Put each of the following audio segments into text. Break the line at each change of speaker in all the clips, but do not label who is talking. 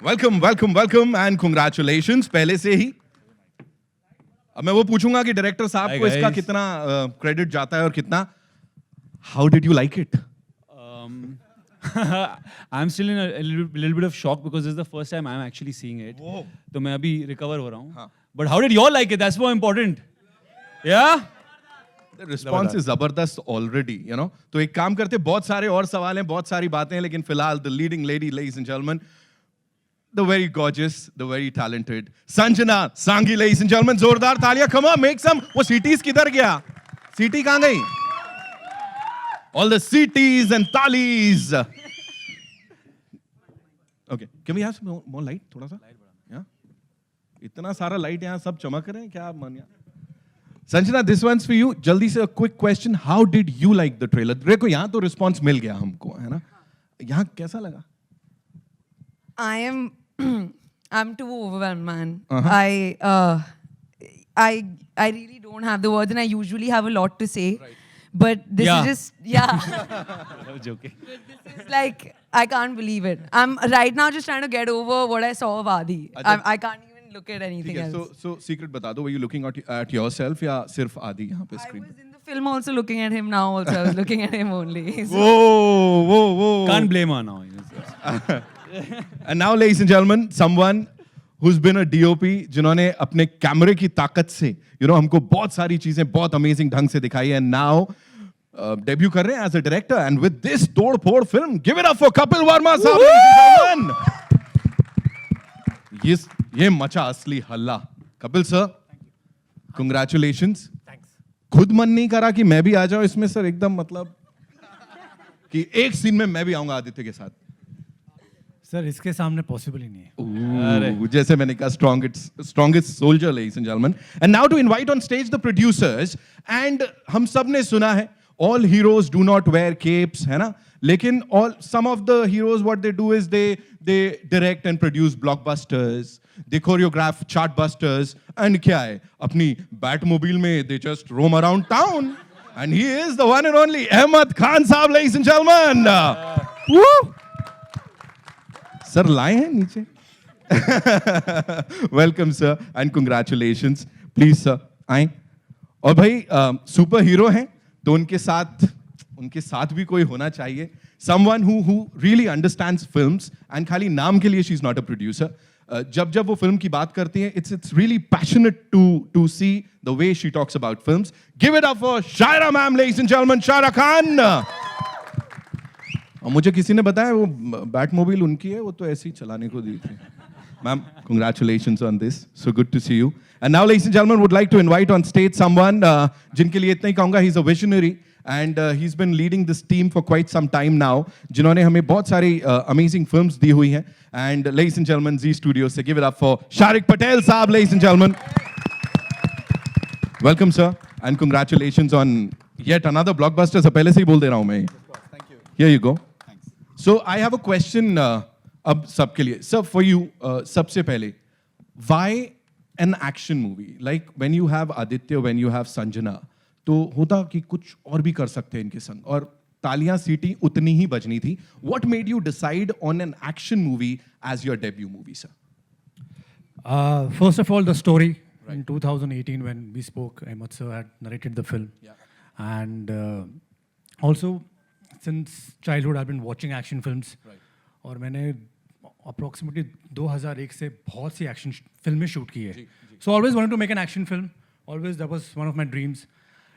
Welcome and congratulations पहले से ही। अब मैं वो पूछूंगा कि डायरेक्टर साहब को इसका कितना क्रेडिट जाता है और कितना। How did you like it?
I'm still in a little bit of shock because this is the first time I'm actually seeing it. तो मैं अभी recover हो रहा हूँ. But how did you all like it? That's more important. Yeah?
The response is जबरदस्त already, you know. तो एक काम करते, बहुत सारे और सवाल हैं, बहुत सारी बातें हैं, लेकिन फिलहाल the leading lady, ladies and gentlemen, the very gorgeous, the very talented Sanjana Sanghi, ladies and gentlemen, जोरदार तालियां. Come on, make some. वो CTs किधर गया? CT कहाँ गई? All the CTs and talis. Okay, can we have some more light? थोड़ा सा? Yeah. इतना सारा light यहाँ सब चमक रहे हैं क्या मानिया? Sanjana, this one's for you. जल्दी से a quick question. How did you like the trailer? देखो यहाँ तो response मिल गया हमको, है ना? यहाँ कैसा लगा?
I'm too overwhelmed, man. I really don't have the words, and I usually have a lot to say. Right. But this is just,
I was joking.
But this is like, I can't believe it. I'm right now just trying to get over what I saw of Adi. I can't even look at anything else.
So secret बता दो. Were you looking at yourself या सिर्फ Adi यहाँ पे screen?
I was in the film also looking at him. Now also I was looking at him only. So.
Whoa.
Can't blame her now.
And now, ladies and gentlemen, someone who's been a DOP, जिन्होंने अपने कैमरे की ताकत से, हमको बहुत सारी चीजें बहुत amazing ढंग से दिखाई है. Now, debut कर रहे हैं as a director, and with this तोड़-फोड़ film, give it up for Kapil Verma साहब, ladies and gentlemen. ये मचा असली हल्ला. Kapil sir, congratulations.
Thanks.
खुद मन नहीं करा कि मैं भी आ जाऊं इसमें सर, एकदम मतलब कि एक सीन में मैं भी आऊंगा आदित्य के साथ.
सर इसके सामने पॉसिबल ही नहीं
है. जैसे मैंने कहा, strongest soldier, ladies and gentlemen. And now to invite on stage the producers. And हम सब ने सुना है, all heroes do not wear capes, है ना? लेकिन some of the heroes, what they do is they direct and produce blockbusters, they choreograph chartbusters, and क्या है? अपनी Batmobile में they just roam around town. And he is the one and only Ahmed Khan साहब, ladies and gentlemen. Woo! Sir लाए हैं नीचे. Welcome sir and congratulations. Please sir आए. और भाई सुपर हीरो हैं तो उनके साथ भी कोई होना चाहिए. Someone who really understands films, and खाली नाम के लिए she is not a producer. जब वो फिल्म की बात करती है, it's really passionate to see the way she talks about films. Give it up for Shaira ma'am, ladies and gentleman, Shaira Khan. और मुझे किसी ने बताया वो बैटमोबाइल उनकी है, वो तो ऐसे ही चलाने को दी थी. Ma'am, congratulations on this. So good to see you. And now, ladies and gentlemen, would like to invite on stage someone जिनके लिए इतना ही कहूँगा, he's a visionary and he's been leading this team for quite some time now. जिन्होंने हमें बहुत सारी amazing films दी हुई हैं. And ladies and gentlemen, Z Studios से give it up for Sharik Patel साहब, ladies and gentlemen. Welcome sir and congratulations on yet another blockbuster. सब पहले से ही बोल दे रहा हूँ मैं. Thank you. Here you go. So I have a question अब सबके लिए. Sir, for you, सबसे पहले, why an action movie? Like when you have Aditya, when you have Sanjana, तो होता कि कुछ और भी कर सकते हैं इनके संग, और तालियां सीटी उतनी ही बजनी थी. What made you decide on an action movie as your debut movie, sir?
First of all, the story. Right. In 2018 when we spoke, Ahmed sir had narrated the film. Yeah. And also, since childhood I've been watching action films. Right. और मैंने approximately 2001 से बहुत सी action फिल्में shoot की है. So always wanted to make an action film. Always that was one of my dreams.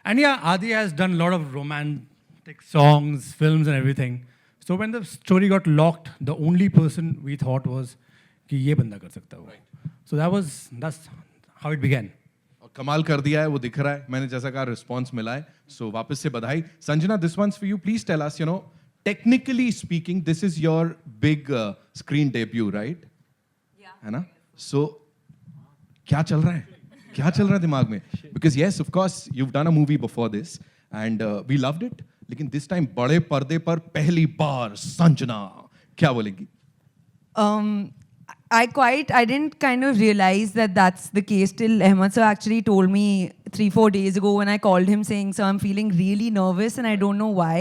And yeah, Adi has done a lot of romantic songs, films and everything. So when the story got locked, the only person we thought was कि ये बंदा कर सकता है वो. So that's how it began.
कमाल कर दिया है, वो दिख रहा है. मैंने जैसा कहा रिस्पॉन्स मिला है, सो वापस से बधाई. Sanjana, this one's for you. Please tell us, technically speaking, this is your big screen debut, right? है ना? सो क्या चल रहा है दिमाग में? Because yes, of course you have done a movie before this and we loved it, लेकिन this time बड़े पर्दे पर पहली बार संजना, क्या बोलेगी?
I didn't kind of realize that that's the case till Ahmed sir actually told me 3-4 days ago when I called him saying, "Sir, I'm feeling really nervous and I don't know why."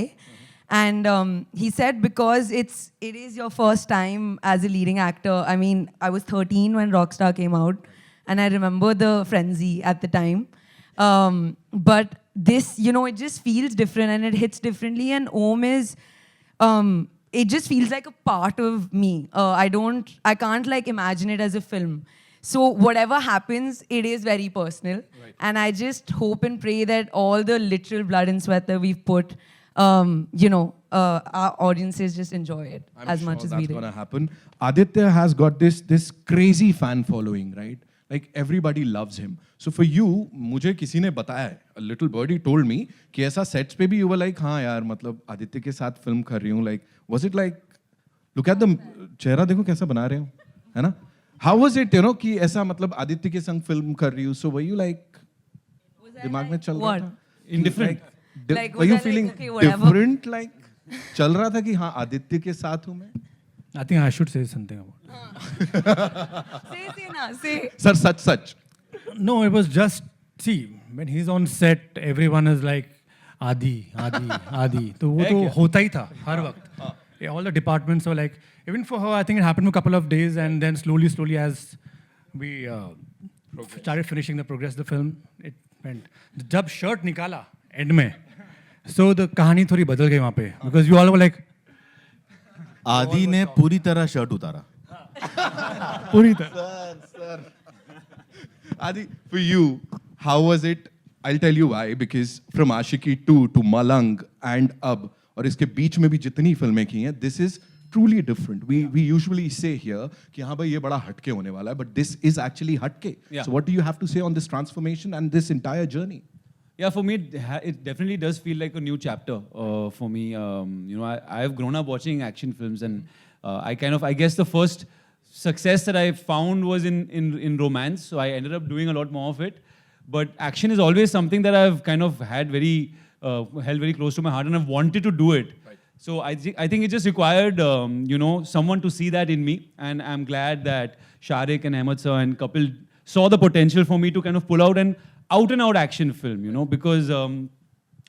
And he said because it is your first time as a leading actor. I mean, I was 13 when Rockstar came out, and I remember the frenzy at the time. But this, you know, it just feels different and it hits differently. And Om is, it just feels like a part of me. I can't like imagine it as a film. So whatever happens, it is very personal.
Right.
And I just hope and pray that all the literal blood and sweat that we've put, you know, our audiences just enjoy it
I'm
as
sure
much as we
that's
did.
gonna happen. Aditya has got this crazy fan following, right? Like everybody loves him. So for you, मुझे किसी ने बताया है, a little birdie told me कि ऐसा sets पे भी you were like, हाँ यार, मतलब आदित्य के साथ film कर रही हूँ. Like, was it like, look at the चेहरा देखो कैसा बना रहे हो, है ना? How was it, you know, कि ऐसा मतलब आदित्य के संग film कर रही हूँ? So were you like, दिमाग में चल रहा
What?
था?
Indifferent.
Like,
were
was
you
I like,
feeling
okay, whatever?
different? Like, चल रहा था कि हाँ आदित्य के साथ हूँ मैं?
I think I should say something about
Say na, say.
Sir, such.
it. No, it was just, see, when he's on set, everyone is like, Adi, Adi, Adi. तो वो तो होता ही था हर वक्त. Yeah, all the departments were like, even for her, I think it happened for a couple of days, and then slowly as we started finishing the progress of the film, it went. जब shirt निकाला end में, so the कहानी थोड़ी बदल गई वहाँ पे, because you all were like,
आदि ने पूरी तरह शर्ट उतारा.
पूरी तरह.
Adi, for you, how was it? I'll tell you why. Because from Ashiki 2 to Malang and Ab, और इसके बीच में भी जितनी फिल्में की हैं, this is truly different. We usually say here कि हाँ भाई ये बड़ा हटके होने वाला है, but this is actually हटके.
Yeah.
So what do you have to say on this transformation and this entire journey?
Yeah, for me, it definitely does feel like a new chapter for me. You know, I've grown up watching action films, and I guess the first success that I found was in romance. So I ended up doing a lot more of it. But action is always something that I've kind of had held very close to my heart, and I've wanted to do it.
Right.
So I think it just required, you know, someone to see that in me, and I'm glad that Sharik and Ahmed sir and Kapil saw the potential for me to kind of pull out an out-and-out action film, you know, because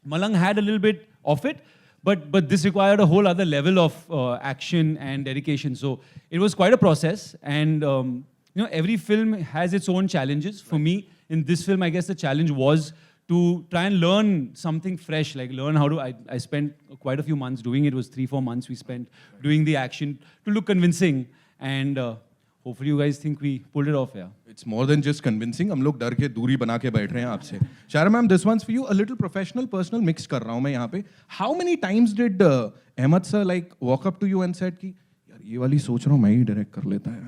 Malang had a little bit of it, but this required a whole other level of action and dedication. So it was quite a process, and you know, every film has its own challenges. For me, in this film, I guess the challenge was to try and learn something fresh, like learn how to. I spent quite a few months doing it. It was 3-4 months we spent doing the action to look convincing, and hopefully you guys think we pulled it off. Yeah.
It's more than just convincing. हम लोग डर के दूरी बना के बैठ रहे हैं आपसे. Shara ma'am, this one's for you. A little professional, personal mix कर रहा हूँ मैं यहाँ पे. How many times did Ahmed sir like walk up to you and said कि यार ये वाली सोच रहा हूँ मैं ही डायरेक्ट कर लेता है.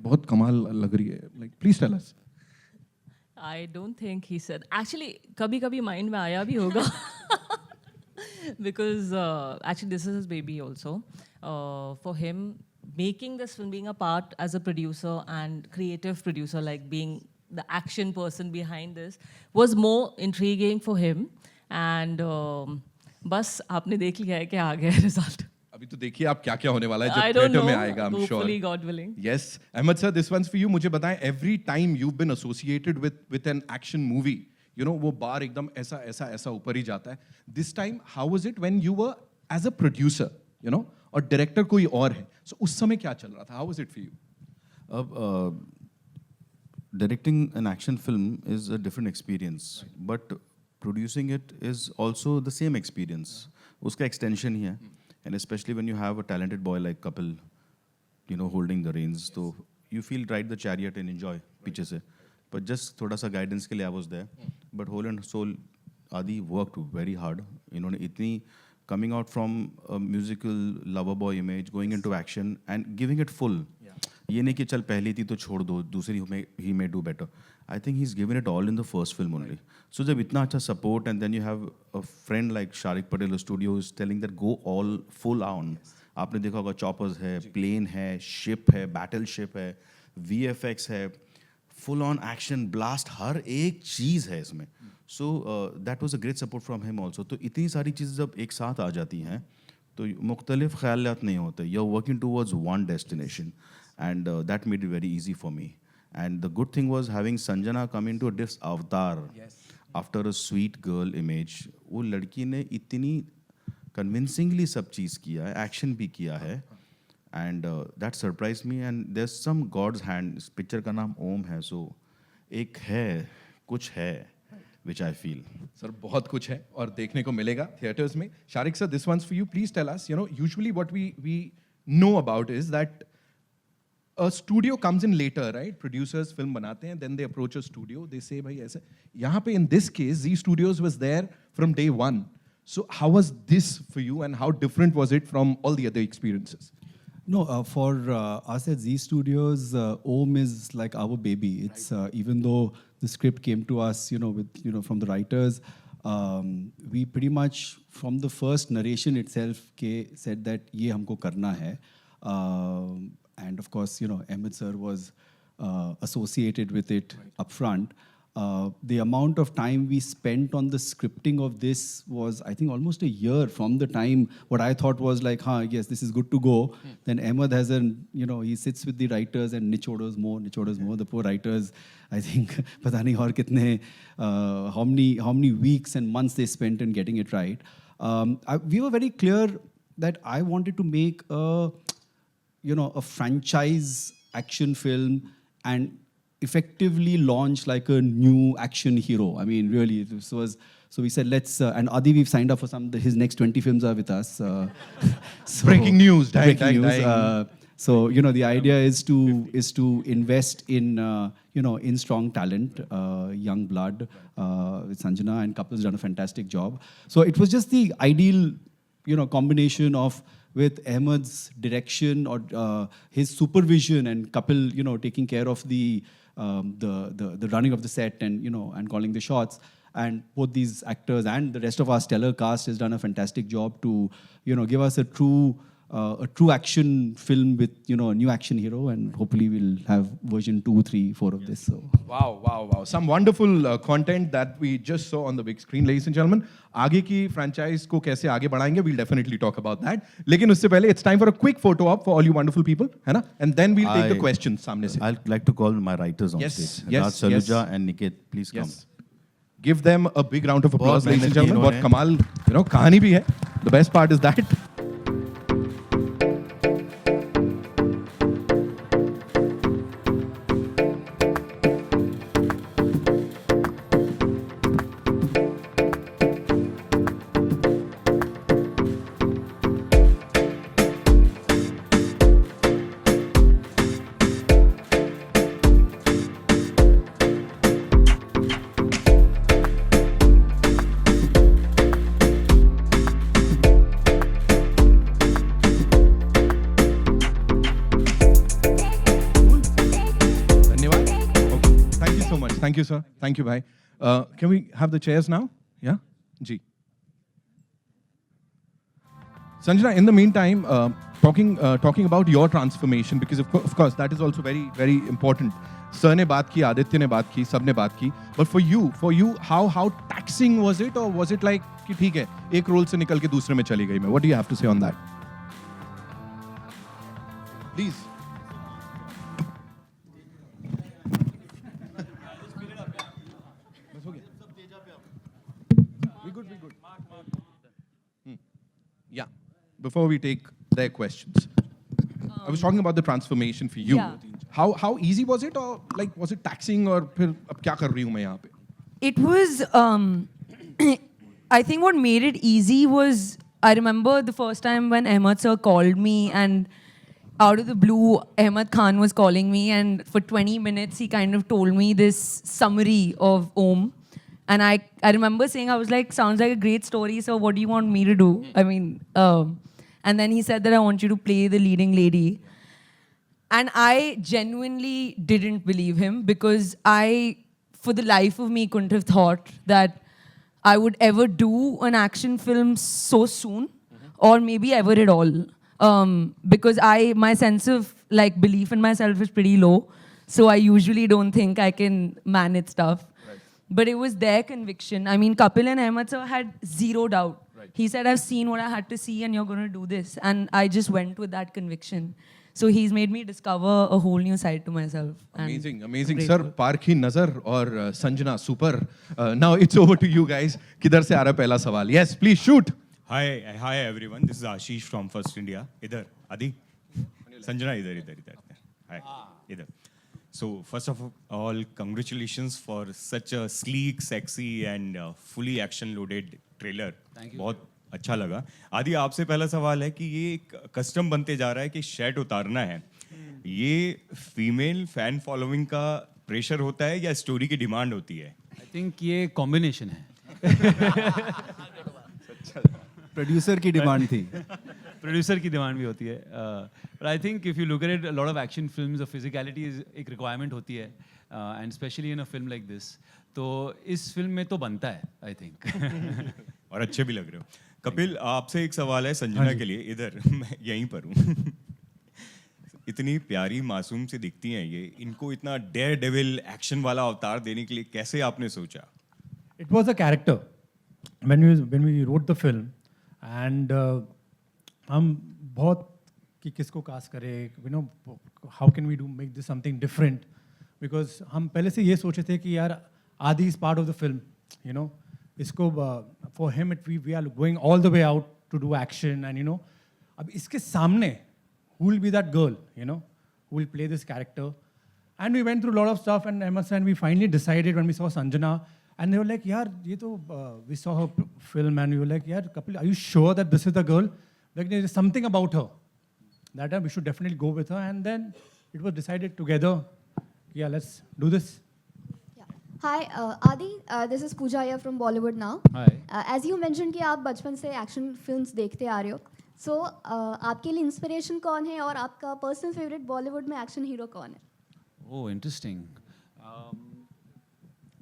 बहुत कमाल लग रही है. Like please tell us.
I don't think he said. Actually, कभी-कभी mind में आया भी होगा. Because actually this is his baby also. For him, making this film, being a part as a producer and creative producer, like being the action person behind this, was more intriguing for him. And बस आपने देख लिया है कि आ गया result.
अभी तो देखिए आप क्या क्या होने वाला है
I
जब
don't
थिएटर
know.
में आएगा. I'm sure.
Hopefully, God willing.
Yes, Ahmed sir, this one's for you. मुझे बताएं, every time you've been associated with an action movie, you know, वो बार एकदम ऐसा ऐसा ऐसा ऊपर ही जाता है. This time, how was it when you were as a producer, you know, और director कोई और है? So उस समय क्या चल रहा था? How was it for you?
अब directing an action film is a different experience, but producing it is also the same experience. उसका extension ही है. And especially when you have a talented boy like Kapil, you know, holding the reins, so you feel ride the chariot and enjoy पीछे से. But just थोड़ा सा guidance के लिए I was there. But whole and soul, Adi worked very hard. इन्होंने इतनी coming out from a musical lover boy image, going into action and giving it full. ये नहीं कि चल पहली थी तो छोड़ दो, दूसरी he may do better. I think he's given it all in the first film only. So जब इतना अच्छा support and then you have a friend like Sharik Patel, a studio is telling that go all full on. आपने देखा होगा choppers है, plane है, ship है, battleship है, VFX है, full on action blast, हर एक चीज़ है इसमें. So that was a great support from him also. तो इतनी सारी चीज़ें जब एक साथ आ जाती हैं तो मुख्तलिफ ख्यालात नहीं होते. You're working towards one destination. And that made it very easy for me. And the good thing was having Sanjana come into this avatar after a sweet girl image. वो लड़की ने इतनी कन्विंसिंगली सब चीज़ किया है, एक्शन भी किया है, and that surprise me. And there some God's hand. इस पिक्चर का नाम ओम है, सो एक है, कुछ है, विच आई फील.
सर बहुत कुछ है और देखने को मिलेगा थिएटर्स में. Shariq sir, this one's for you. Please tell us, you know, usually what we know about is that a studio comes in later, right? Producers film banate hain, then they approach a studio, they say bhai aise. Yahan pe in this case, Z Studios was there from day one. So how was this for you, and how different was it from all the other experiences?
No, for us at Z Studios, Om is like our baby. It's even though the script came to us, from the writers, we pretty much from the first narration itself said that ye humko karna hai. And of course, Ahmed sir was associated with it upfront. The amount of time we spent on the scripting of this was, I think, almost a year from the time what I thought was like, yes, this is good to go. Then Ahmed has he sits with the writers and nichodas more. The poor writers, I think, pata nahi aur kitne, how many weeks and months they spent in getting it right. We were very clear that I wanted to make a franchise action film and effectively launch like a new action hero. I mean, really, this was, so we said, let's, and Adi, we've signed up for his next 20 films are with us. So,
Breaking news,
breaking news. So, the idea is to invest in, in strong talent, young blood, with Sanjana, and Kapil's done a fantastic job. So it was just the ideal, combination of, with Ahmed's direction or his supervision and Kapil, taking care of the running of the set and, and calling the shots. And both these actors and the rest of our stellar cast has done a fantastic job to, give us a true action film with, a new action hero. And hopefully we'll have version 2, 3, 4 of this. So.
Wow. Some wonderful content that we just saw on the big screen, ladies and gentlemen. आगे की franchise को कैसे आगे बढ़ाएंगे, we'll definitely talk about that. लेकिन उससे पहले, it's time for a quick photo op for all you wonderful people, है ना? And then we'll take the questions सामने से.
I'd like to call my writers on stage. Raj Saluja and Niket, please come.
Yes. Give them a big round of applause,
बहुत
ladies and
मेहनत की
gentlemen. बहुत
इन्होंने.
कमाल, कहानी भी है. The best part is that. Thank you, sir. Thank you, bhai. Can we have the chairs now? Yeah? Ji. Sanjana, in the meantime, talking about your transformation, because of course that is also very, very important. Sir ne baat ki, Aditya ne baat ki, sab ne baat ki. But for you, how taxing was it, or was it like कि ठीक है, एक role से निकल के दूसरे में चली गई मैं? What do you have to say on that? Please. Yeah. Before we take their questions, I was talking about the transformation for you.
Yeah.
How easy was it, or like was it taxing, or फिर अब क्या कर रही हूँ मैं यहाँ पे?
It was, I think what made it easy was, I remember the first time when Ahmed sir called me, and out of the blue, Ahmed Khan was calling me, and for 20 minutes he kind of told me this summary of Om. And I remember saying, I was like, sounds like a great story, so what do you want me to do? I mean, and then he said that I want you to play the leading lady. And I genuinely didn't believe him, because I, for the life of me, couldn't have thought that I would ever do an action film so soon, or maybe ever at all. Because my sense of like belief in myself is pretty low, so I usually don't think I can manage stuff. But it was their conviction. I mean, Kapil and Ahmed sir had zero doubt. Right. He said, I've seen what I had to see and you're going to do this. And I just went with that conviction. So he's made me discover a whole new side to myself.
Amazing, amazing. Sir, Parkhi Nazar or Sanjana, super. Now it's over to you guys. Kidhar se aa raha pehla sawal? Yes, please shoot.
Hi everyone. This is Ashish from First India. Idhar, Adi, Sanjana, idhar. Hi, idhar. So first of all, congratulations for such a sleek, sexy and fully action-loaded trailer.
Thank you.
बहुत अच्छा लगा. आदि आपसे पहला सवाल है कि ये एक कस्टम बनते जा रहा है कि शर्ट उतारना है. ये फीमेल फैन फॉलोइंग का प्रेशर होता है या स्टोरी की डिमांड होती है?
I think ये कॉम्बिनेशन है.
प्रोड्यूसर की डिमांड थी.
प्रोड्यूसर की डिमांड भी होती है. But I think if you look at it, lot of action films, physicality is एक रिक्वायरमेंट होती है, and specially in a film like this. तो इस फिल्म में तो बनता है, आई थिंक.
और अच्छे भी लग रहे हो. कपिल, आपसे एक सवाल है संजना के लिए. इधर मैं यहीं पर हूँ. इतनी प्यारी मासूम सी दिखती हैं ये, इनको इतना डेयर डेविल एक्शन वाला अवतार देने के लिए कैसे आपने सोचा?
It was a character. When we wrote the film, and हम बहुत कि किसको कास्ट करें, you know, how can we make this something different? Because हम पहले से ये सोचे थे कि यार Adi is part of the film, you know. इसको for him we are going all the way out to do action, and you know, अब इसके सामने who will be that girl, you know, who will play this character? And we went through a lot of stuff, and Ahmed and we finally decided when we saw Sanjana, and they were like, yaar, ye to, we saw her film, and we were like, yaar, Kapil, are you sure that this is the girl? Like, there is something about her that we should definitely go with her. And then it was decided together, yeah, let's do this.
Hi, Adi. This is Pooja here from Bollywood now.
Hi.
As you mentioned कि आप बचपन से action films देखते आ रहे हो, so आपके लिए inspiration कौन है और आपका पर्सनल फेवरेट बॉलीवुड में एक्शन हीरो कौन है?
Oh, interesting.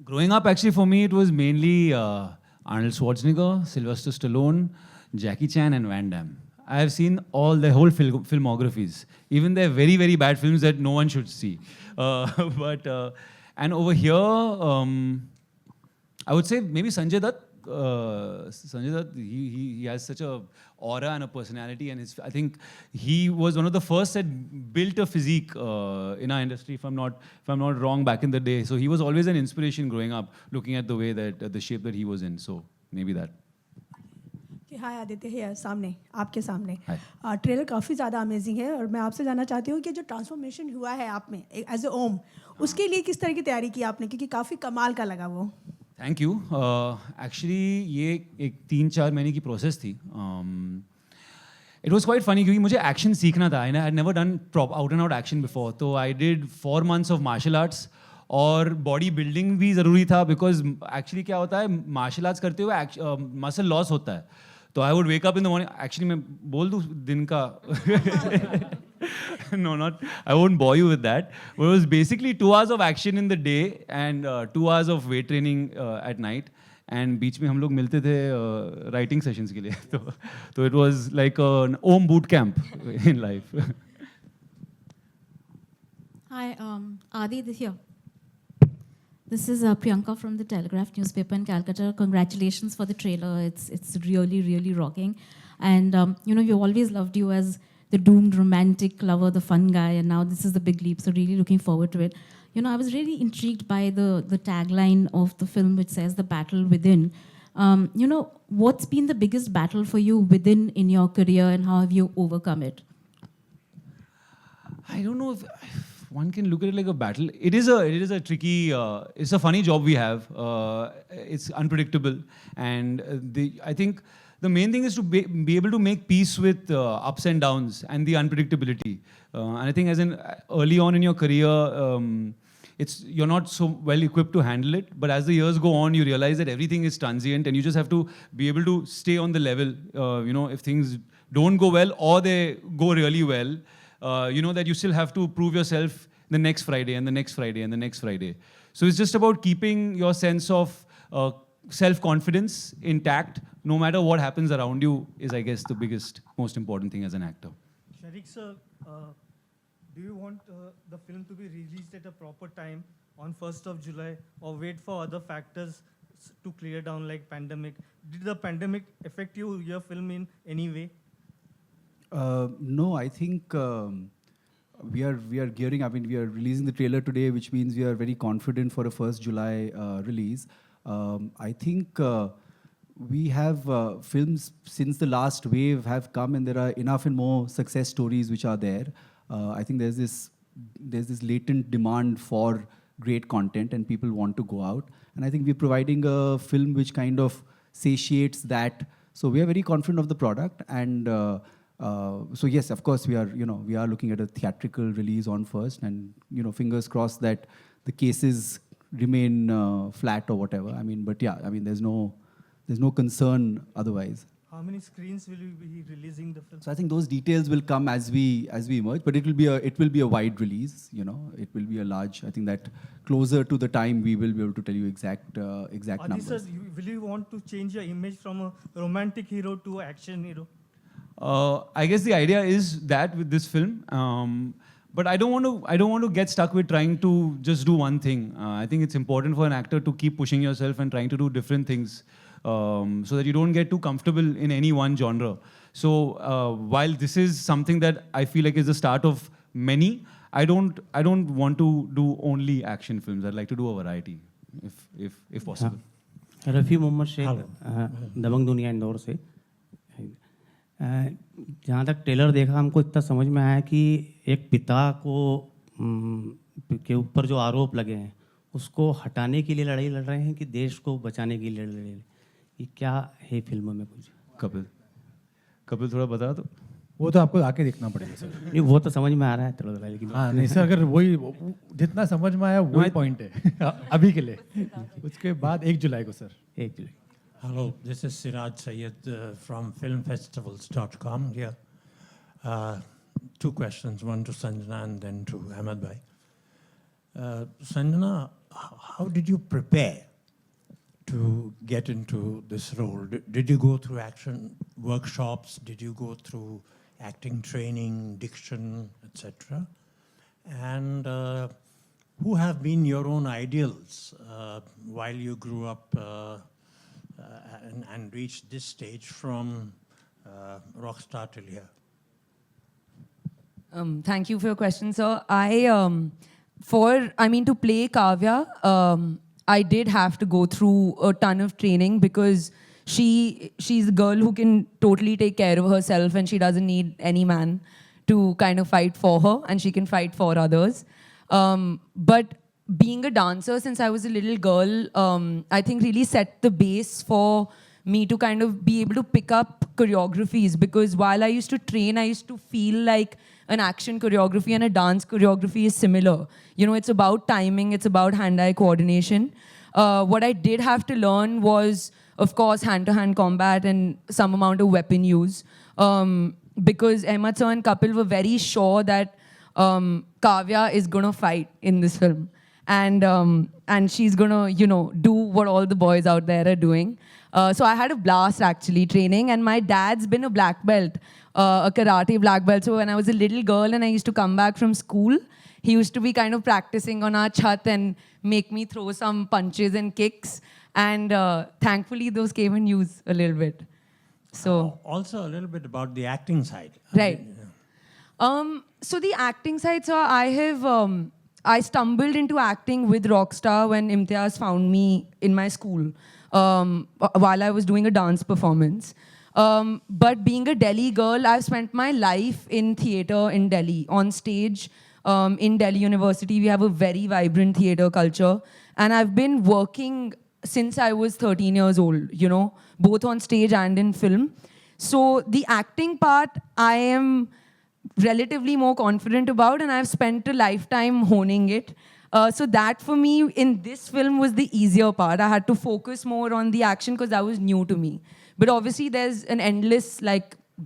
Growing up, actually, for me, it was mainly Arnold Schwarzenegger, Sylvester Stallone, Jackie Chan, and Van Damme. I have seen all the whole filmographies, even their very, very bad films that no one should see. And over here, I would say maybe Sanjay Dutt. Sanjay Dutt, he has such a aura and a personality, and I think he was one of the first that built a physique in our industry, if I'm not wrong, back in the day. So he was always an inspiration growing up, looking at the way that the shape that he was in. So maybe that.
हाय आदित्य है सामने, आपके सामने.
Hi.
Trailer काफ़ी ज़्यादा amazing है और मैं आपसे जानना चाहती हूँ कि जो ट्रांसफॉर्मेशन हुआ है आप में एज ए ओम, उसके लिए किस तरह की तैयारी की आपने, क्योंकि काफ़ी कमाल का लगा वो.
Thank you. एक्चुअली ये एक 3-4 महीने की प्रोसेस थी. इट वॉज क्वाइट फनी क्योंकि मुझे एक्शन सीखना था. I had never done out and out action before. तो I did 4 months of martial arts, और बॉडी बिल्डिंग भी ज़रूरी था बिकॉज एक्चुअली क्या होता है, मार्शल आर्ट्स करते हुए मसल लॉस होता है. तो I would wake up in the morning. Actually मैं बोल दूँ दिन का no, not, I won't bore you with that. But it was basically 2 hours of action in the day and 2 hours of weight training at night. And बीच में हम लोग मिलते थे writing sessions के लिए. तो it was like an Om boot camp in life.
Hi, Adi this here. This is Priyanka from the Telegraph newspaper in Calcutta. Congratulations for the trailer. It's really, really rocking. And you know, we always loved you as the doomed romantic lover, the fun guy, and now this is the big leap. So really looking forward to it. You know, I was really intrigued by the tagline of the film, which says "The battle within." You know, what's been the biggest battle for you within in your career, and how have you overcome it?
I don't know if one can look at it like a battle. It is a tricky. It's a funny job we have. It's unpredictable, and I think the main thing is to be able to make peace with ups and downs and the unpredictability. And I think as in early on in your career, you're not so well equipped to handle it. But as the years go on, you realize that everything is transient, and you just have to be able to stay on the level. You know, if things don't go well or they go really well, you know that you still have to prove yourself the next Friday and the next Friday and the next Friday. So it's just about keeping your sense of self-confidence intact, no matter what happens around you, is, I guess, the biggest, most important thing as an actor.
Sharik sir, do you want the film to be released at a proper time on 1st of July, or wait for other factors to clear down, like pandemic? Did the pandemic affect your film in any way?
No, I think we are gearing. I mean, we are releasing the trailer today, which means we are very confident for a 1st July release. I think we have films since the last wave have come, and there are enough and more success stories which are there. I think there's this latent demand for great content, and people want to go out. And I think we're providing a film which kind of satiates that. So we are very confident of the product, and so yes, of course, we are looking at a theatrical release on first, and fingers crossed that the cases remain flat or whatever. I mean, but yeah, I mean, there's no concern otherwise.
How many screens will you be releasing the film?
So I think those details will come as we emerge, but it will be a wide release. It will be a large. I think that closer to the time we will be able to tell you exact numbers.
Sir, will you want to change your image from a romantic hero to action hero?
I guess the idea is that with this film, but I don't want to get stuck with trying to just do one thing. I think it's important for an actor to keep pushing yourself and trying to do different things, so that you don't get too comfortable in any one genre. So while this is something that I feel like is the start of many, I don't want to do only action films. I'd like to do a variety, if possible.
Rafi Mohammad Sheikh दबंग दुनिया इंदौर से। जहाँ तक trailer देखा हमको इतना समझ में आया कि एक पिता के ऊपर जो आरोप लगे हैं उसको हटाने के लिए लड़ाई लड़ रहे हैं कि देश को बचाने के लिए लड़ रहे हैं। ये क्या है फिल्म में कुछ?
कपिल थोड़ा बता दो।
वो तो आपको आके देखना पड़ेगा सर।
नहीं वो तो समझ में आ रहा है थोड़ा, लेकिन
हाँ नहीं सर, अगर वही जितना समझ में आया वही पॉइंट है अभी के लिए। उसके बाद 1 जुलाई को sir.
1 July.
Hello, this is Siraj Sayed from filmfestivals.com here. 2 questions, one to Sanjana and then to Ahmed bhai. Sanjana, how did you prepare to get into this role? Did you go through action workshops? Did you go through acting training, diction, etc.? And who have been your own ideals while you grew up and reached this stage from Rockstar till here?
Thank you for your question, sir. To play Kavya, I did have to go through a ton of training because she's a girl who can totally take care of herself and she doesn't need any man to kind of fight for her, and she can fight for others. But being a dancer since I was a little girl, I think really set the base for me to kind of be able to pick up choreographies, because while I used to train, I used to feel like an action choreography and a dance choreography is similar. It's about timing, it's about hand-eye coordination. What I did have to learn was, of course, hand-to-hand combat and some amount of weapon use. Because Ahmed sir and Kapil were very sure that Kavya is going to fight in this film. And she's going to, do what all the boys out there are doing. So I had a blast actually training, and my dad's been a black belt, a karate black belt. So when I was a little girl and I used to come back from school, he used to be kind of practicing on our chat and make me throw some punches and kicks. And thankfully those came in use a little bit. So
also a little bit about the acting side.
Right. So the acting side, so I stumbled into acting with Rockstar when Imtiaz found me in my school while I was doing a dance performance. But being a Delhi girl, I've spent my life in theatre in Delhi, on stage. In Delhi University, we have a very vibrant theatre culture. And I've been working since I was 13 years old, both on stage and in film. So the acting part, I am relatively more confident about, and I've spent a lifetime honing it. So that for me in this film was the easier part. I had to focus more on the action because that was new to me. But obviously there's an endless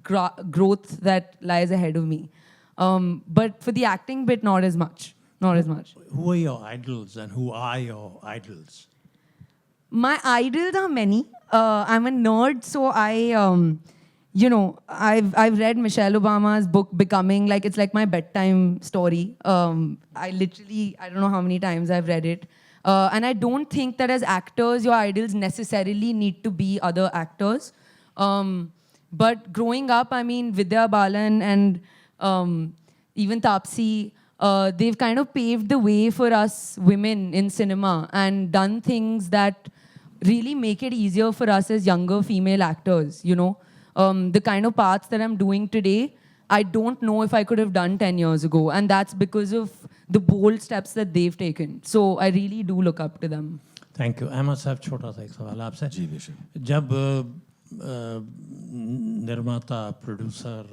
growth that lies ahead of me. But for the acting bit, not as much. Not as much.
Who are your idols and who are your idols?
My idols are many. I'm a nerd, so I've read Michelle Obama's book Becoming, it's like my bedtime story. I don't know how many times I've read it. And I don't think that as actors, your idols necessarily need to be other actors. But growing up, Vidya Balan and even Taapsee, they've kind of paved the way for us women in cinema and done things that really make it easier for us as younger female actors, you know. The kind of parts that I'm doing today, I don't know if I could have done 10 years ago. And that's because of the bold steps that they've taken. So I really do look up to them.
Thank you. Ahmed sahab, छोटा सा एक सवाल आपसे।
जी बेशक।
जब निर्माता producer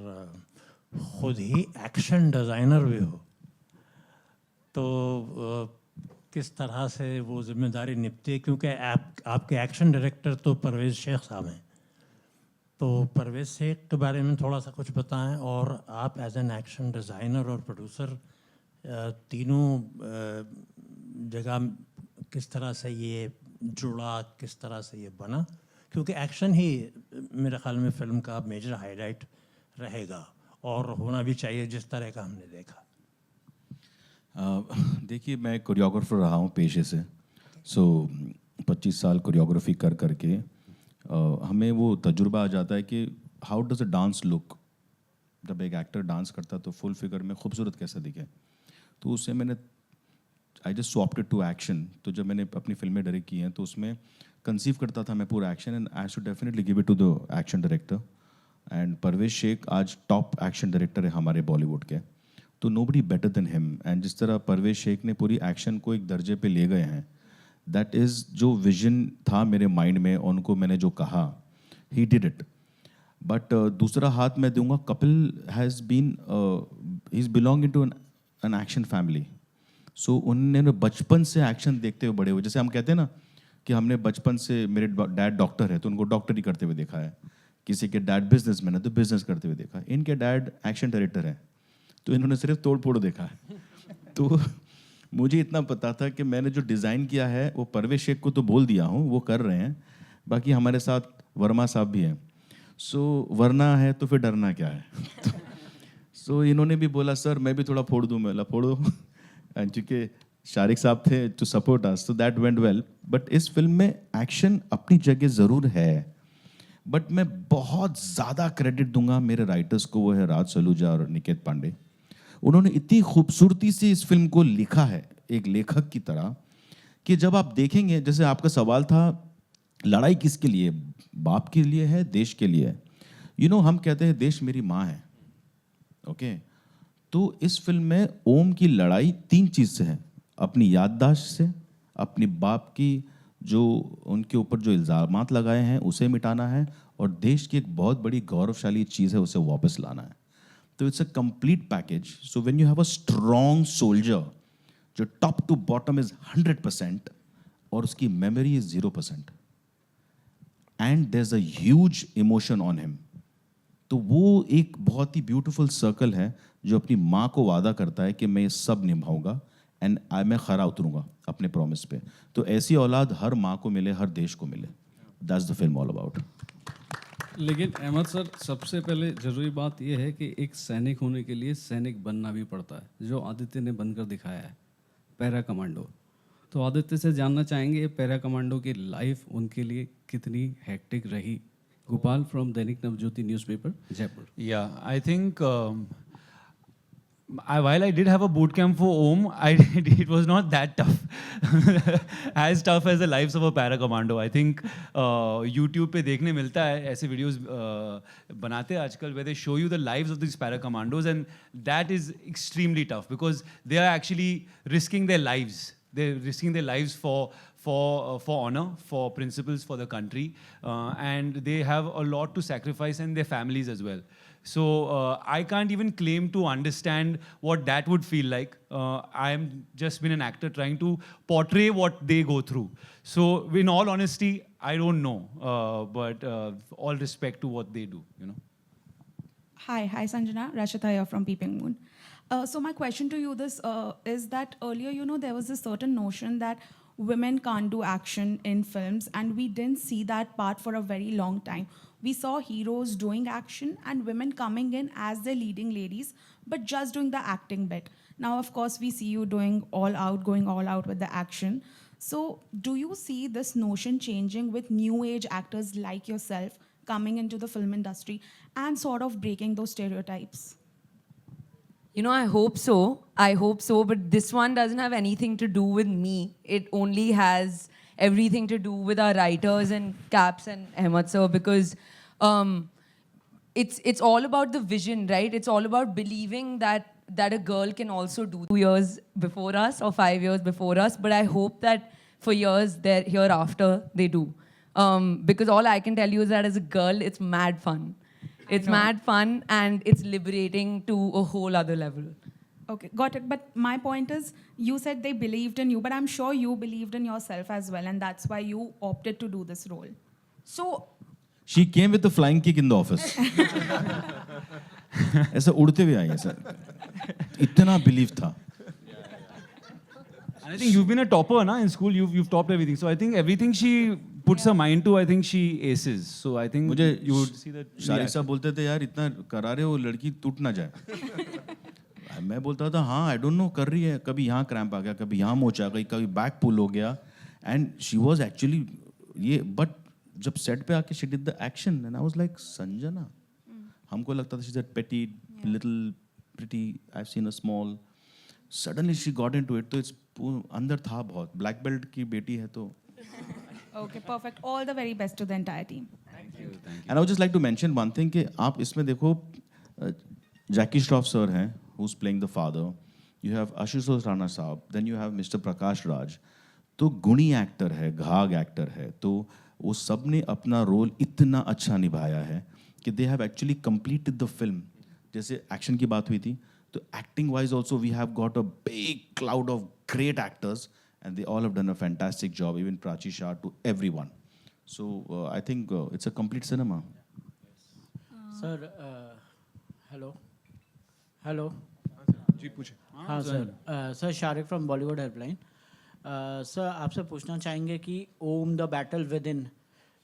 खुद ही action designer भी हो, तो किस तरह से वो जिम्मेदारी निपटी है? क्योंकि आपके एक्शन डायरेक्टर तो परवेज़ शेख साहब हैं, तो परवेज़ शेख के बारे में थोड़ा सा कुछ बताएं। और आप एज एन एक्शन डिज़ाइनर और प्रोड्यूसर तीनों जगह किस तरह से ये जुड़ा, किस तरह से ये बना? क्योंकि एक्शन ही मेरे ख्याल में फिल्म का मेजर हाईलाइट रहेगा और होना भी चाहिए, जिस तरह का हमने देखा।
देखिए, मैं कोरियोग्राफर रहा हूँ पेशे से। सो 25 साल कोरियोग्राफी कर करके हमें वो तजुर्बा आ जाता है कि how does a dance look. जब एक एक्टर डांस करता तो फुल फिगर में खूबसूरत कैसा दिखे, तो उससे मैंने I just swapped it to action. तो जब मैंने अपनी फिल्में डायरेक्ट की हैं तो उसमें कंसीव करता था मैं पूरा action, and I should definitely give it to the action director. And Parvez Shaikh आज टॉप एक्शन डायरेक्टर है हमारे बॉलीवुड के, तो nobody better than him. And जिस तरह परवेज शेख ने पूरी एक्शन को एक दर्जे पे ले गए हैं, दैट इज़ जो विजन था मेरे माइंड में, उनको मैंने जो कहा, ही डिड इट। बट दूसरा हाथ मैं दूंगा, Kapil has been he is belong to an action family. So उन्होंने बचपन से एक्शन देखते हुए बड़े हुए। जैसे हम कहते हैं ना कि हमने बचपन से, मेरे डैड डॉक्टर है तो उनको डॉक्टरी करते हुए देखा है, किसी के डैड बिजनेसमैन है तो बिजनेस करते हुए देखा है, इनके डैड एक्शन डायरेक्टर हैं तो इन्होंने सिर्फ तोड़ फोड़ देखा है। तो मुझे इतना पता था कि मैंने जो डिज़ाइन किया है वो परवेज शेख को तो बोल दिया हूँ, वो कर रहे हैं, बाकी हमारे साथ वर्मा साहब भी हैं। सो वरना है तो फिर डरना क्या है। सो इन्होंने भी बोला सर मैं भी थोड़ा फोड़ दूँ, मैं बोला फोड़ो। एंड चूँकि शारिक साहब थे टू सपोर्ट अस, तो दैट वेंट वेल। बट इस फिल्म में एक्शन अपनी जगह ज़रूर है, बट मैं बहुत ज़्यादा क्रेडिट दूंगा मेरे राइटर्स को, वो है राज सलूजा और निकेत पांडे। उन्होंने इतनी खूबसूरती से इस फिल्म को लिखा है एक लेखक की तरह कि जब आप देखेंगे, जैसे आपका सवाल था लड़ाई किसके लिए, बाप के लिए है, देश के लिए है। यू नो, हम कहते हैं देश मेरी माँ है, ओके। तो इस फिल्म में ओम की लड़ाई 3 चीज़ से है, अपनी याददाश्त से, अपनी बाप की जो उनके ऊपर जो इल्ज़ामात लगाए हैं उसे मिटाना है, और देश की एक बहुत बड़ी गौरवशाली चीज़ है उसे वापस लाना है। तो it's a complete package. So when you have a strong soldier जो टॉप टू बॉटम इज 100% और उसकी memory is 0%, and there is a huge emotion on him, तो वो एक बहुत ही ब्यूटीफुल सर्कल है जो अपनी माँ को वादा करता है कि मैं ये सब निभाऊंगा एंड मैं खरा उतरूंगा अपने प्रॉमिस पे। तो ऐसी औलाद हर माँ को मिले, हर देश को मिले। That's the film all about.
लेकिन अहमद सर, सबसे पहले ज़रूरी बात यह है कि एक सैनिक होने के लिए सैनिक बनना भी पड़ता है, जो आदित्य ने बनकर दिखाया है, पैरा कमांडो। तो आदित्य से जानना चाहेंगे पैरा कमांडो की लाइफ उनके लिए कितनी हेक्टिक रही। Gopal from Dainik Navjyoti newspaper, Jaipur.
Yeah, I think while I did have a boot camp for OM, it was not that tough, as tough as the lives of a para commando. I think YouTube पे देखने मिलता है ऐसे videos बनाते हैं आजकल where they show you the lives of these para commandos, and that is extremely tough because they are actually risking their lives. They're risking their lives for honor, for principles, for the country, and they have a lot to sacrifice, and their families as well. So I can't even claim to understand what that would feel like. I am just been an actor trying to portray what they go through. So in all honesty, I don't know, but all respect to what they do, you know.
Hi, Sanjana, Rashita here from Peeping Moon. So my question to you is that earlier, there was a certain notion that women can't do action in films, and we didn't see that part for a very long time. We saw heroes doing action and women coming in as the leading ladies, but just doing the acting bit. Now, of course, we see you going all out with the action. So do you see this notion changing with new age actors like yourself coming into the film industry and sort of breaking those stereotypes?
You know, I hope so, but this one doesn't have anything to do with me. It only has everything to do with our writers and Caps and Ahmed sir, because it's all about the vision, right? It's all about believing that a girl can also do 2 years before us or 5 years before us, but I hope that for years hereafter they do. Because all I can tell you is that as a girl, it's mad fun. It's mad fun and it's liberating to a whole other level.
Okay, got it. But my point is, you said they believed in you, but I'm sure you believed in yourself as well, and that's why you opted to do this role.
So,
She came with the flying kick in the office. ऐसा उड़ते हुए आई ऐसा इतना believe था.
And I think you've been a topper, na? In school, you've topped everything. So I think everything she puts her mind to, I think she aces. So I think
मुझे
you would see that.
Shariq साहब बोलते थे यार इतना करा रहे हो लड़की टूट ना जाए. मैं बोलता था हाँ आई डोंट नो कर रही है, कभी यहाँ क्रैम्प आ गया, कभी यहाँ मोच आ गई, कभी बैक पुल हो गया, एंड शी वाज एक्चुअली ये. बट जब सेट पे आके she did the action and I was like Sanjana. हमको लगता था शी इज अ पेटी little pretty, I have seen a small. Suddenly she got into it. तो इट्स अंदर था बहुत. ब्लैक बेल्ट की बेटी है तो.
Okay, perfect. All the very best to the entire team.
Thank you.
And I would just like to mention one thing कि आप इसमें देखो जैकी श्रॉफ सर हैं who's playing the father, you have Ashutosh Rana साहब, then you have Mr. Prakash Raj. तो गुणी actor है, Ghag actor है, तो वो सब ने अपना रोल इतना अच्छा निभाया है कि they have actually completed the film. जैसे एक्शन की बात हुई थी, तो acting wise also we have got a big cloud of great actors and they all have done a fantastic job, even Prachi Shah to everyone. So I think it's a complete cinema.
Sir hello hello
जी पूछे.
हाँ sir. Sir Shariq from Bollywood helpline. Sir आपसे पूछना चाहेंगे कि Om the battle with in,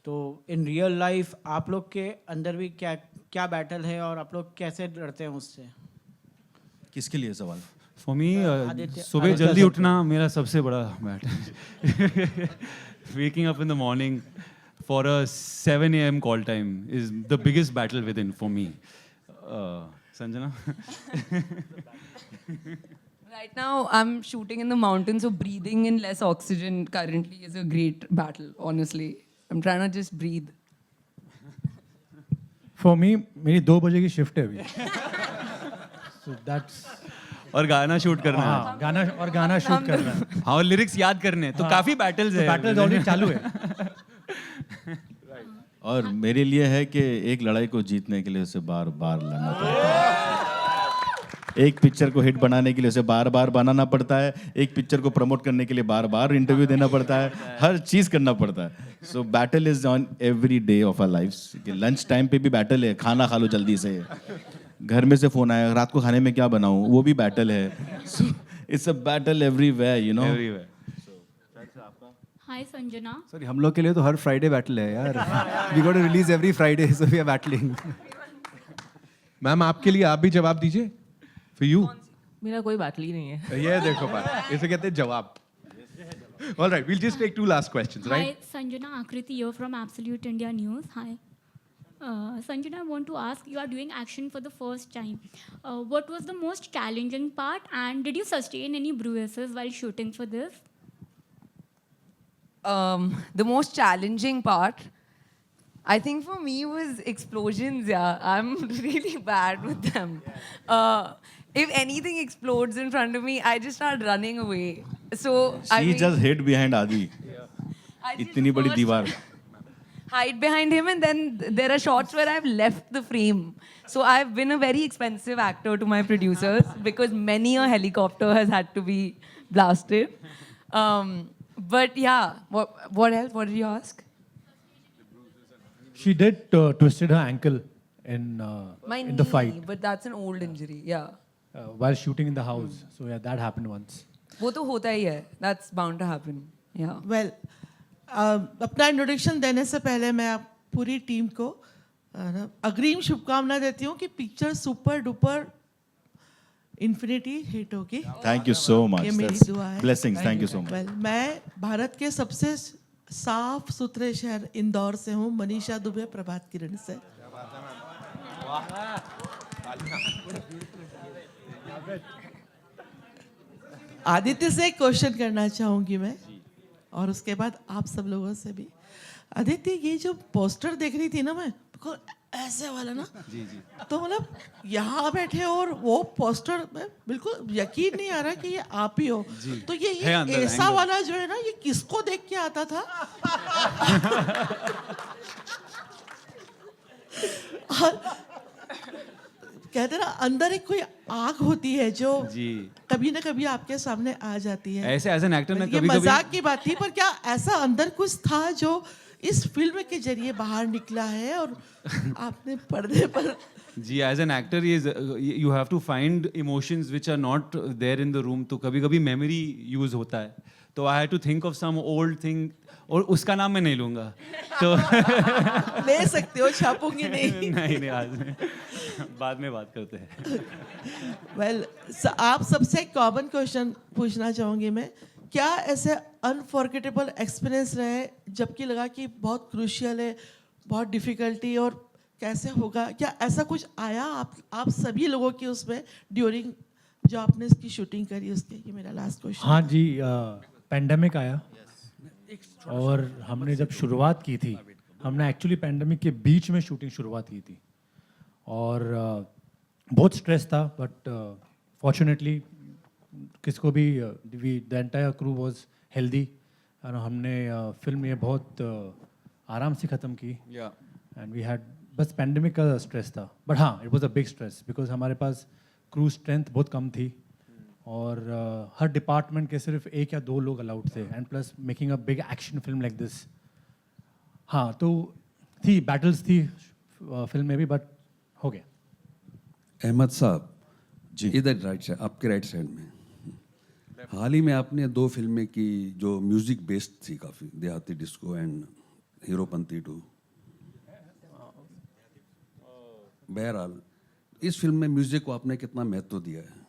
तो in real life आप लोग के अंदर भी क्या क्या बैटल है और आप लोग कैसे लड़ते हैं उससे?
किसके लिए सवाल?
For me,
आदित्य-
सुबह
आदित्य
जल्दी
सर
उठना मेरा सबसे बड़ा battle. Waking up in the morning for a 7 a.m. call time is the biggest battle within for me. Sanjana?
right now, I'm shooting in the mountains, so breathing in less oxygen currently is a great battle, honestly. I'm trying to just breathe.
For me, मेरी 2 बजे की shift है अभी. So that's.
और गाना shoot करना है.
हाँ, गाना शूट करना है.
हाँ, और लिरिक्स याद करने हैं. तो काफी बैटल्स है.
बैटल्स ऑलरेडी चालू है.
और मेरे लिए है कि एक लड़ाई को जीतने के लिए उसे बार बार लड़ना पड़ता है. एक पिक्चर को हिट बनाने के लिए उसे बार बार बनाना पड़ता है. एक पिक्चर को प्रमोट करने के लिए बार बार इंटरव्यू देना पड़ता है. हर चीज़ करना पड़ता है. So battle is on every day of our lives. कि लंच टाइम पे भी बैटल है, खाना खा लो जल्दी से. घर में से फोन आया, रात को खाने में क्या बनाऊं, वो भी बैटल है. So it's a battle everywhere, you know.
Everywhere.
Hi, Sanjana.
Sorry हम लोग के लिए तो हर फ्राइडे बैटल है यार. We got to release every Friday, so we are battling.
Ma'am आपके लिए आप भी जवाब दीजिए. For you.
मेरा कोई बैटल ही नहीं है.
ये देखो बात, इसे कहते हैं जवाब. All right, we'll just take 2 last questions, right?
Hi, Sanjana Akriti here from Absolute India News. Hi. Sanjana, I want to ask, you are doing action for the first time. What was the most challenging part, and did you sustain any bruises while shooting for this?
The most challenging part, I think for me, was explosions. Yeah, I'm really bad with them. If anything explodes in front of me, I just start running away. So
She just hid behind Adi. इतनी बड़ी दीवार.
hide behind him, and then there are shots where I've left the frame. So I've been a very expensive actor to my producers because many a helicopter has had to be blasted. But yeah, what else? What did you ask?
She did twisted her ankle in
My
in
knee,
the fight
but that's an old injury. Yeah.
while shooting in the house. So yeah, that happened once.
वो तो होता ही है. That's bound to happen. Yeah.
Well, अपना introduction देने से पहले मैं आप पूरी टीम को अग्रिम शुभकामनाएं देती हूँ कि picture super duper infinity hit होगी.
Thank you so much.
ये मेरी
That's
दुआ है.
blessings. Thank you so much.
Well, मैं भारत के सबसे साफ सुथरे शहर इंदौर से हूँ. मनीषा दुबे, प्रभात किरण से. आदित्य से एक क्वेश्चन करना चाहूंगी मैं. और उसके बाद आप सब लोगों से भी। आदित्य, ये जो पोस्टर देख रही थी ना मैं, बिल्कुल ऐसे वाला ना,
जी जी,
तो मतलब यहाँ बैठे और वो पोस्टर में बिल्कुल यकीन नहीं आ रहा कि ये आप ही हो। तो ये
है अंदर
ऐसा
angle।
वाला जो है ना, ये किसको देख के आता था? और कहते ना अंदर एक कोई आग होती है जो
जी।
कभी ना कभी आपके सामने आ जाती है।
ऐसे एज एन एक्टर ना
ये
कभी
मजाक की बात थी, पर क्या ऐसा अंदर कुछ था जो इस फिल्म के जरिए बाहर निकला है और आपने पर्दे पर?
जी, as an actor you have to find emotions which are not there in the room, तो कभी कभी मेमोरी यूज होता है, तो I had to think of some old thing, और उसका नाम मैं नहीं लूंगा तो
ले सकते हो, छापूंगी नहीं।
नहीं आज में बाद में बात करते हैं।
वेल, आप सबसे कॉमन क्वेश्चन पूछना चाहूंगी मैं, क्या ऐसे अनफॉरगेटेबल एक्सपीरियंस रहे जबकि लगा कि बहुत क्रूशियल है, बहुत डिफिकल्टी, और कैसे होगा? क्या ऐसा कुछ आया आप सभी लोगों की उसमें ड्यूरिंग जो आपने इसकी शूटिंग करी उसके? ये मेरा लास्ट क्वेश्चन।
हाँ जी, पेंडेमिक आया और हमने जब शुरुआत की थी, हमने एक्चुअली पेंडेमिक के बीच में शूटिंग शुरुआत की थी और बहुत स्ट्रेस था, बट फॉर्चुनेटली किसको भी the entire crew was healthy और हमने फिल्म ये बहुत आराम से ख़त्म की। एंड वी हैड, बस पेंडेमिक का स्ट्रेस था, बट हाँ it was a big stress because हमारे पास क्रू स्ट्रेंथ बहुत कम थी और हर डिपार्टमेंट के सिर्फ 1 या 2 लोग अलाउड थे, and plus making a big action film like this. हाँ तो थी, बैटल्स थी फिल्म में भी, बट हो गया।
अहमद साहब
जी,
इधर राइट साइड, आपके राइट साइड में हाल ही में आपने 2 फिल्में की जो म्यूजिक बेस्ड थी काफ़ी, देहाती डिस्को एंड हीरोपंती 2। बहरहाल इस फिल्म में म्यूजिक को आपने कितना महत्व दिया है?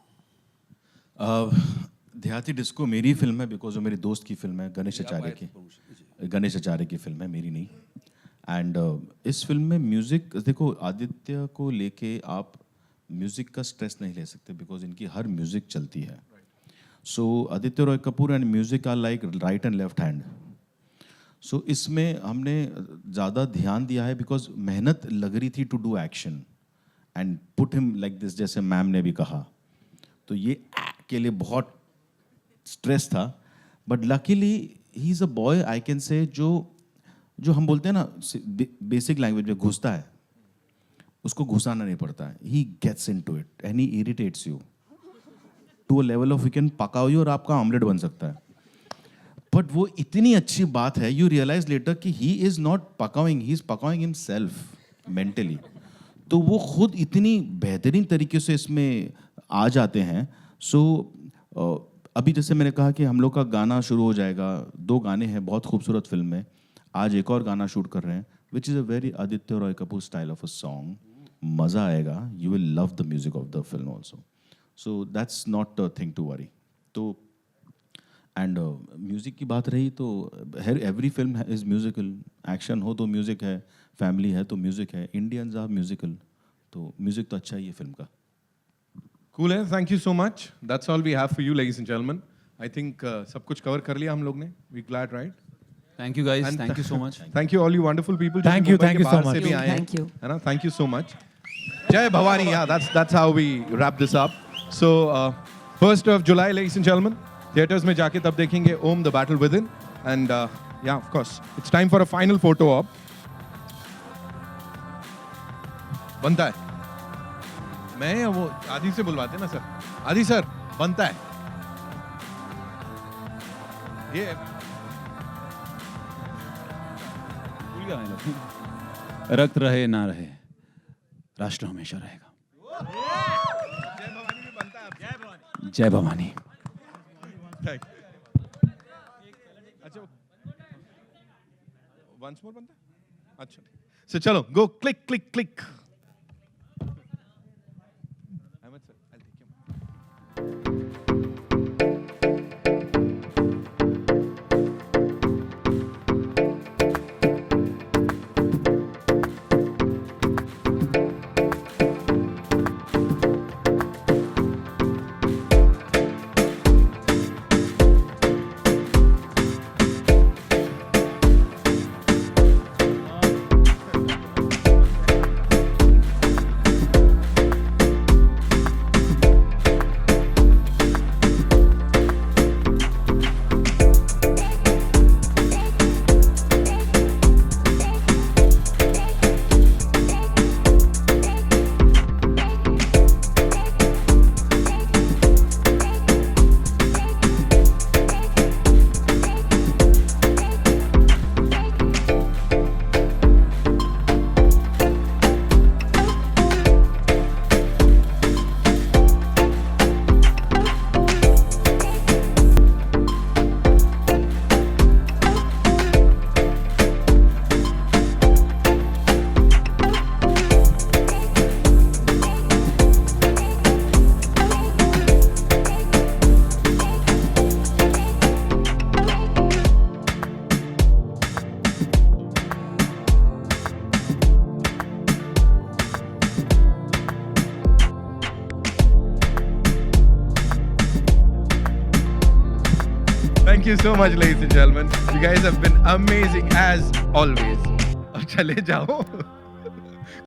देहाती डिस्को मेरी फिल्म है बिकॉज वो मेरे दोस्त की फिल्म है, गणेश आचार्य की फिल्म है, मेरी नहीं। एंड इस फिल्म में म्यूज़िक, देखो आदित्य को लेके आप म्यूज़िक का स्ट्रेस नहीं ले सकते बिकॉज इनकी हर म्यूज़िक चलती है। So Aditya Roy Kapoor and music are like right and left hand. So इसमें हमने ज़्यादा ध्यान दिया है बिकॉज मेहनत लग रही थी to do action and put him like this, जैसे मैम ने भी कहा, तो ये के लिए बहुत स्ट्रेस था। But luckily he is a boy, I can say, जो हम बोलते हैं ना बेसिक लैंग्वेज में घुसता है, उसको घुसाना नहीं पड़ता है। He gets into it and he irritates you to a level of you can पकाओ यू और आपका ऑमलेट बन सकता है। बट वो इतनी अच्छी बात है, यू रियलाइज लेटर कि ही इज नॉट पकाइंग, ही इज पकाइंग हिमसेल्फ मेंटली। तो वो खुद इतनी बेहतरीन तरीके से इसमें आ जाते हैं। सो अभी जैसे मैंने कहा कि हम लोग का गाना शुरू हो जाएगा, 2 गाने हैं बहुत खूबसूरत फिल्म में, आज एक और गाना शूट कर रहे हैं which is a very Aditya Roy Kapur style of a song. मज़ा आएगा, you will love the music of the film also. So that's not a thing to worry. तो एंड म्यूज़िक की बात रही तो every film is musical, action हो तो music है, फैमिली है तो म्यूज़िक है, इंडियंस आर म्यूजिकल, तो म्यूज़िक तो अच्छा ही है फिल्म का।
Cool है, thank you so much. That's all we have for you, ladies and gentlemen. I think सब कुछ कवर कर लिया हम लोग ने. We glad, right?
Thank you guys, thank you so much.
Thank you all you wonderful people.
Thank you so much.
Thank you.
है ना? Thank you so much. Jai Bhavani, yeah, that's how we wrap this up. So 1st of July, ladies and gentlemen, theaters में जाके तब देखेंगे Om the Battle Within, and yeah, of course, it's time for a final photo op. बनता है. मैं वो आदि से बुलवाते ना सर, आदि सर बनता है ये
भूल गया मैं। रक्त रहे ना रहे, राष्ट्र हमेशा रहेगा। जय भवानी।
अच्छा वंस मोर बनता है, अच्छा सो चलो go click click click. Thank you so much, ladies and gentlemen. You guys have been amazing as always. अब चले जाओ.